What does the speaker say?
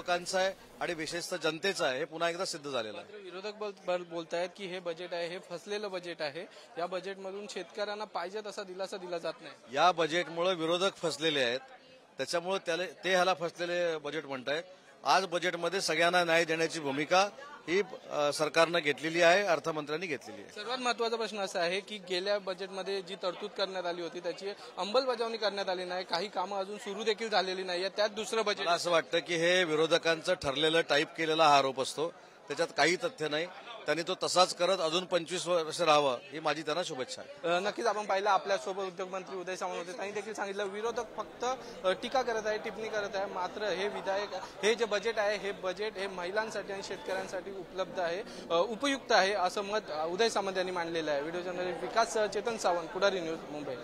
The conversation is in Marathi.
विरोधकांचा आहे आणि विशेषतः जनतेचा आहे हे पुन्हा एकदा सिद्ध झालेलं आहे। विरोधक बोलतायत की हे बजेट आहे हे फसलेलं बजेट आहे, या बजेटमधून शेतकऱ्यांना पाहिजे तसा दिलासा दिला जात नाही। या बजेटमुळे विरोधक फसलेले आहेत, त्याच्यामुळे ते ह्याला फसलेले बजेट म्हणतायत। आज बजेटमध्ये सगळ्यांना न्याय देण्याची भूमिका ही सरकारनं घेतलेली आहे, अर्थमंत्र्यांनी घेतलेली आहे। सर्वात महत्त्वाचा प्रश्न असा आहे की गेल्या बजेटमध्ये जी तरतूद करण्यात आली होती त्याची अंमलबजावणी करण्यात आली नाही, काही कामं अजून सुरू देखील झालेली नाही। त्यात दुसरं बजेट असं वाटतं की हे विरोधकांचं ठरलेलं टाईप केलेला हा आरोप असतो, त्याच्यात काही तथ्य नाही। त्यांनी तो तसाच करत अजून 25 वर्ष राहावं ही माझी त्यांना शुभेच्छा आहे। नक्कीच आपण पाहिलं आपल्यासोबत उद्योगमंत्री उदय सामंत होते, त्यांनी देखील सांगितलं विरोधक फक्त टीका करत आहे, टिप्पणी करत आहे, मात्र हे जे बजेट आहे हे बजेट हे महिलांसाठी आणि शेतकऱ्यांसाठी उपलब्ध आहे, उपयुक्त आहे असं मत उदय सामंत यांनी मांडलेलं आहे। व्हिडिओ जर्नलिस्ट विकास चेतन सावंत, पुढारी न्यूज, मुंबई।